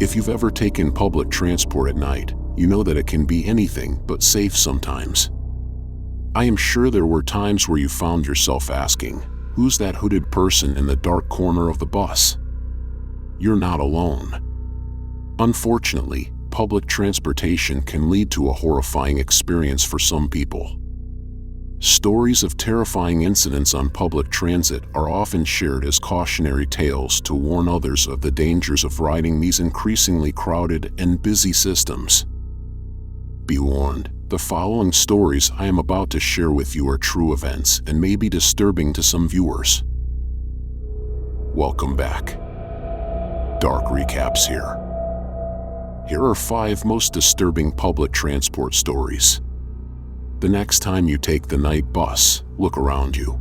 If you've ever taken public transport at night, you know that it can be anything but safe sometimes. I am sure there were times where you found yourself asking, who's that hooded person in the dark corner of the bus? You're not alone. Unfortunately, public transportation can lead to a horrifying experience for some people. Stories of terrifying incidents on public transit are often shared as cautionary tales to warn others of the dangers of riding these increasingly crowded and busy systems. Be warned, the following stories I am about to share with you are true events and may be disturbing to some viewers. Welcome back. Dark Recaps here. Here are 5 most disturbing public transport stories. The next time you take the night bus, look around you.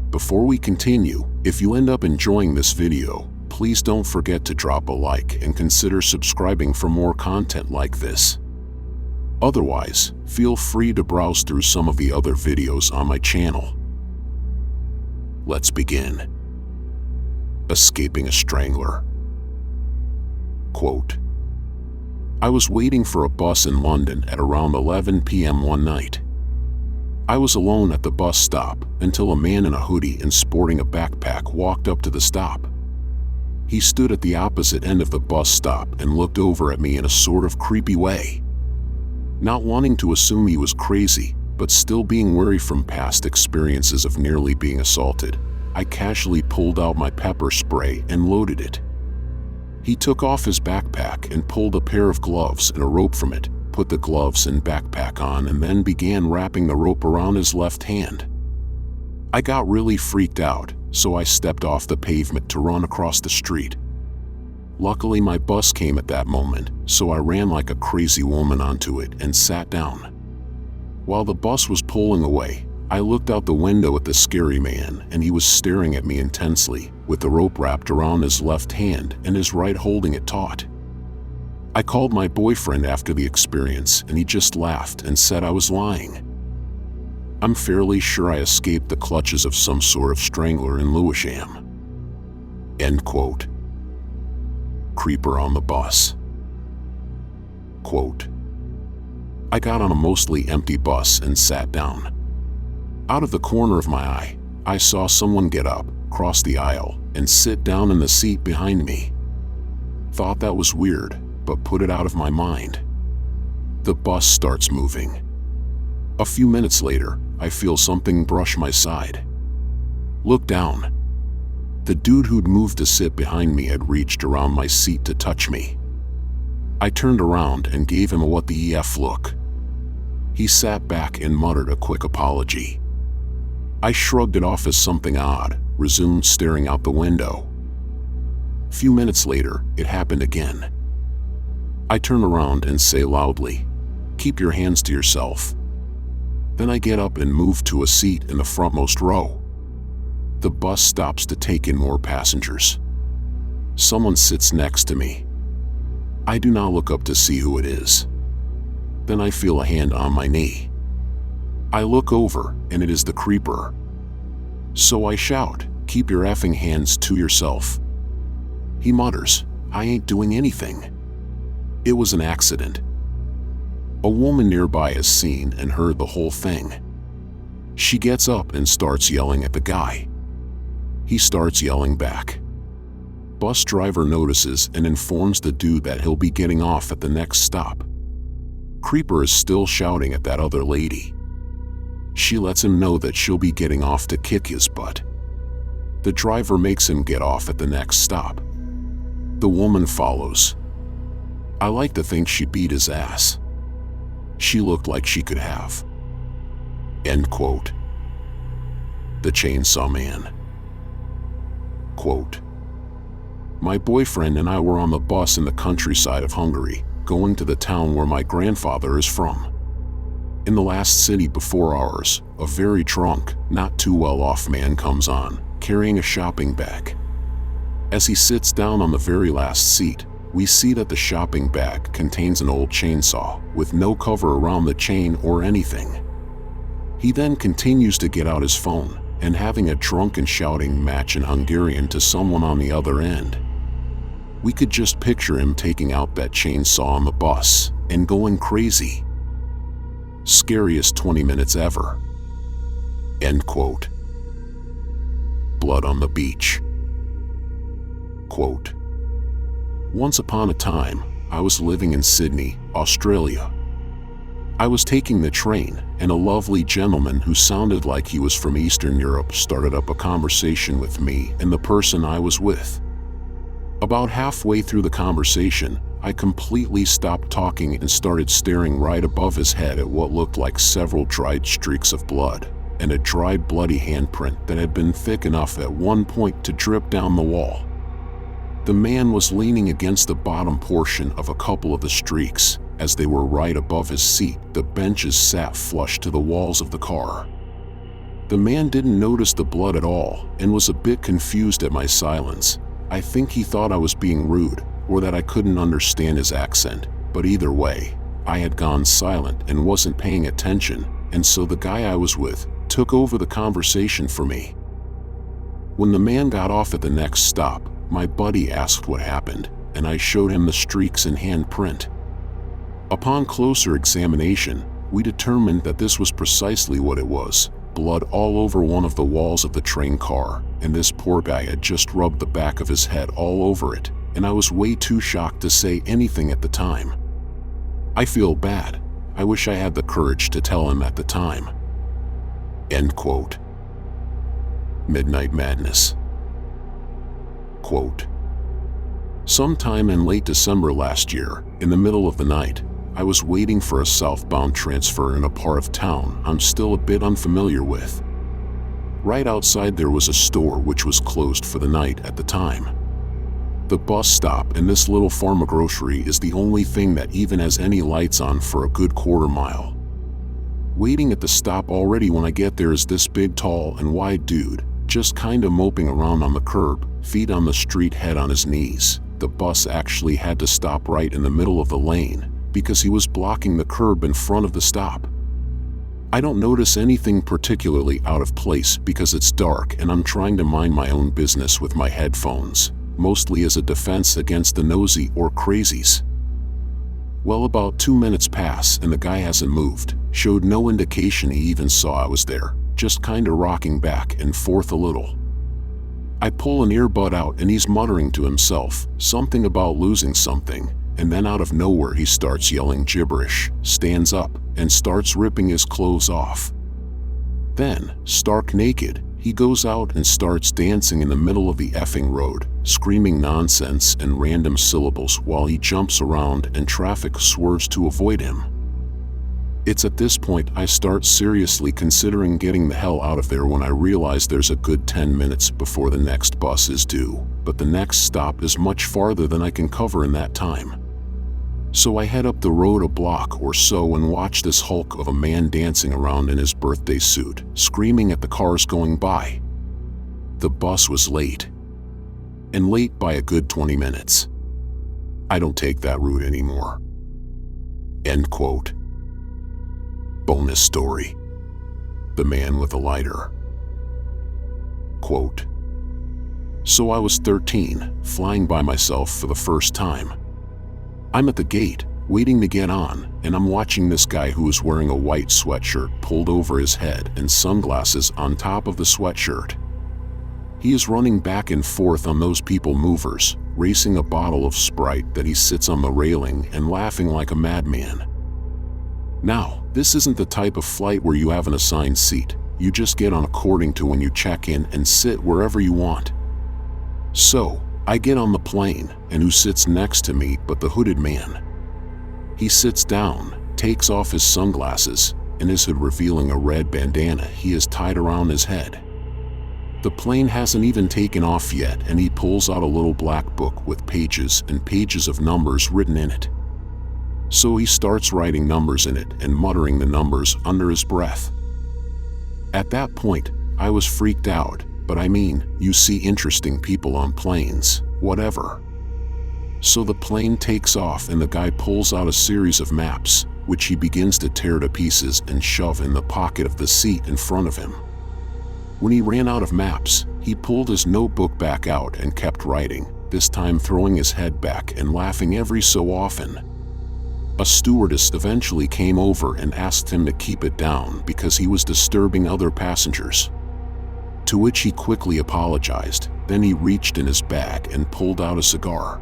Before we continue, if you end up enjoying this video, please don't forget to drop a like and consider subscribing for more content like this. Otherwise, feel free to browse through some of the other videos on my channel. Let's begin. Escaping a Strangler. Quote, I was waiting for a bus in London at around 11 p.m. one night. I was alone at the bus stop until a man in a hoodie and sporting a backpack walked up to the stop. He stood at the opposite end of the bus stop and looked over at me in a sort of creepy way. Not wanting to assume he was crazy, but still being wary from past experiences of nearly being assaulted, I casually pulled out my pepper spray and loaded it. He took off his backpack and pulled a pair of gloves and a rope from it, put the gloves and backpack on, and then began wrapping the rope around his left hand. I got really freaked out, so I stepped off the pavement to run across the street. Luckily, my bus came at that moment, so I ran like a crazy woman onto it and sat down. While the bus was pulling away, I looked out the window at the scary man, and he was staring at me intensely, with the rope wrapped around his left hand and his right holding it taut. I called my boyfriend after the experience, and he just laughed and said I was lying. I'm fairly sure I escaped the clutches of some sort of strangler in Lewisham. End quote. Creeper on the bus. Quote, I got on a mostly empty bus and sat down. Out of the corner of my eye, I saw someone get up, cross the aisle, and sit down in the seat behind me. Thought that was weird, but put it out of my mind. The bus starts moving. A few minutes later, I feel something brush my side. Look down. The dude who'd moved to sit behind me had reached around my seat to touch me. I turned around and gave him a what the EF look. He sat back and muttered a quick apology. I shrugged it off as something odd, resumed staring out the window. A few minutes later, it happened again. I turn around and say loudly, "Keep your hands to yourself." Then I get up and move to a seat in the frontmost row. The bus stops to take in more passengers. Someone sits next to me. I do not look up to see who it is. Then I feel a hand on my knee. I look over, and it is the creeper. So I shout, "Keep your effing hands to yourself." He mutters, "I ain't doing anything. It was an accident." A woman nearby has seen and heard the whole thing. She gets up and starts yelling at the guy. He starts yelling back. Bus driver notices and informs the dude that he'll be getting off at the next stop. Creeper is still shouting at that other lady. She lets him know that she'll be getting off to kick his butt. The driver makes him get off at the next stop. The woman follows. I like to think she beat his ass. She looked like she could have. End quote. The Chainsaw Man. Quote, my boyfriend and I were on the bus in the countryside of Hungary, going to the town where my grandfather is from. In the last city before ours, a very drunk, not too well-off man comes on, carrying a shopping bag. As he sits down on the very last seat, we see that the shopping bag contains an old chainsaw, with no cover around the chain or anything. He then continues to get out his phone, and having a drunken shouting match in Hungarian to someone on the other end. We could just picture him taking out that chainsaw on the bus and going crazy. Scariest 20 minutes ever. End quote. Blood on the beach. Quote, once upon a time, I was living in Sydney, Australia. I was taking the train, and a lovely gentleman who sounded like he was from Eastern Europe started up a conversation with me and the person I was with. About halfway through the conversation, I completely stopped talking and started staring right above his head at what looked like several dried streaks of blood and a dried bloody handprint that had been thick enough at one point to drip down the wall. The man was leaning against the bottom portion of a couple of the streaks. As they were right above his seat, the benches sat flush to the walls of the car. The man didn't notice the blood at all and was a bit confused at my silence. I think he thought I was being rude or that I couldn't understand his accent, but either way, I had gone silent and wasn't paying attention, and so the guy I was with took over the conversation for me. When the man got off at the next stop, my buddy asked what happened, and I showed him the streaks and handprint. Upon closer examination, we determined that this was precisely what it was: blood all over one of the walls of the train car, and this poor guy had just rubbed the back of his head all over it, and I was way too shocked to say anything at the time. I feel bad. I wish I had the courage to tell him at the time. End quote. Midnight Madness. Quote, sometime in late December last year, in the middle of the night, I was waiting for a southbound transfer in a part of town I'm still a bit unfamiliar with. Right outside there was a store which was closed for the night at the time. The bus stop and this little pharma grocery is the only thing that even has any lights on for a good quarter mile. Waiting at the stop already when I get there is this big, tall, and wide dude, just kinda moping around on the curb, feet on the street, head on his knees. The bus actually had to stop right in the middle of the lane because he was blocking the curb in front of the stop. I don't notice anything particularly out of place because it's dark and I'm trying to mind my own business with my headphones, mostly as a defense against the nosy or crazies. Well, about 2 minutes pass and the guy hasn't moved, showed no indication he even saw I was there, just kinda rocking back and forth a little. I pull an earbud out and he's muttering to himself, something about losing something, and then out of nowhere he starts yelling gibberish, stands up, and starts ripping his clothes off. Then, stark naked, he goes out and starts dancing in the middle of the effing road, screaming nonsense and random syllables while he jumps around and traffic swerves to avoid him. It's at this point I start seriously considering getting the hell out of there when I realize there's a good 10 minutes before the next bus is due, but the next stop is much farther than I can cover in that time. So I head up the road a block or so and watch this hulk of a man dancing around in his birthday suit, screaming at the cars going by. The bus was late. And late by a good 20 minutes. I don't take that route anymore. End quote. Bonus story. The man with a lighter. Quote, so I was 13, flying by myself for the first time. I'm at the gate, waiting to get on, and I'm watching this guy who is wearing a white sweatshirt pulled over his head and sunglasses on top of the sweatshirt. He is running back and forth on those people movers, racing a bottle of Sprite that he sits on the railing and laughing like a madman. Now, this isn't the type of flight where you have an assigned seat. You just get on according to when you check in and sit wherever you want. So, I get on the plane, and who sits next to me but the hooded man? He sits down, takes off his sunglasses, and his hood revealing a red bandana he has tied around his head. The plane hasn't even taken off yet, and he pulls out a little black book with pages and pages of numbers written in it. So he starts writing numbers in it and muttering the numbers under his breath. At that point, I was freaked out. But I mean, you see interesting people on planes, whatever. So the plane takes off and the guy pulls out a series of maps, which he begins to tear to pieces and shove in the pocket of the seat in front of him. When he ran out of maps, he pulled his notebook back out and kept writing. this time throwing his head back and laughing every so often. A stewardess eventually came over and asked him to keep it down because he was disturbing other passengers. To which he quickly apologized, then he reached in his bag and pulled out a cigar.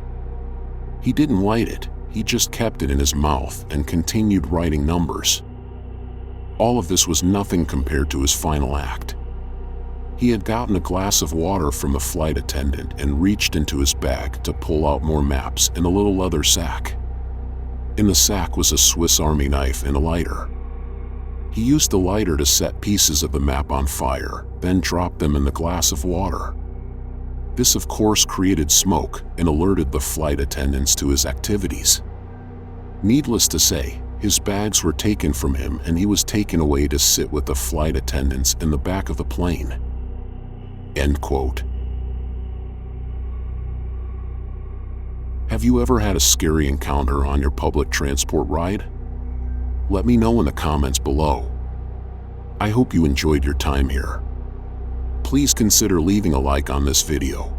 He didn't light it, he just kept it in his mouth and continued writing numbers. All of this was nothing compared to his final act. He had gotten a glass of water from the flight attendant and reached into his bag to pull out more maps in a little leather sack. In the sack was a Swiss Army knife and a lighter. He used the lighter to set pieces of the map on fire, then dropped them in the glass of water. This of course created smoke and alerted the flight attendants to his activities. Needless to say, his bags were taken from him and he was taken away to sit with the flight attendants in the back of the plane. End quote. Have you ever had a scary encounter on your public transport ride? Let me know in the comments below. I hope you enjoyed your time here. Please consider leaving a like on this video.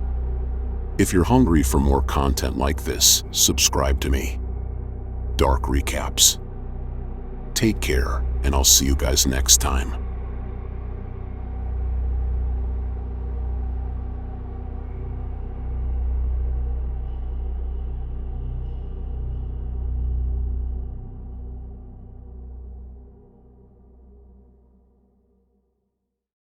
If you're hungry for more content like this, subscribe to me. Dark Recaps. Take care, and I'll see you guys next time.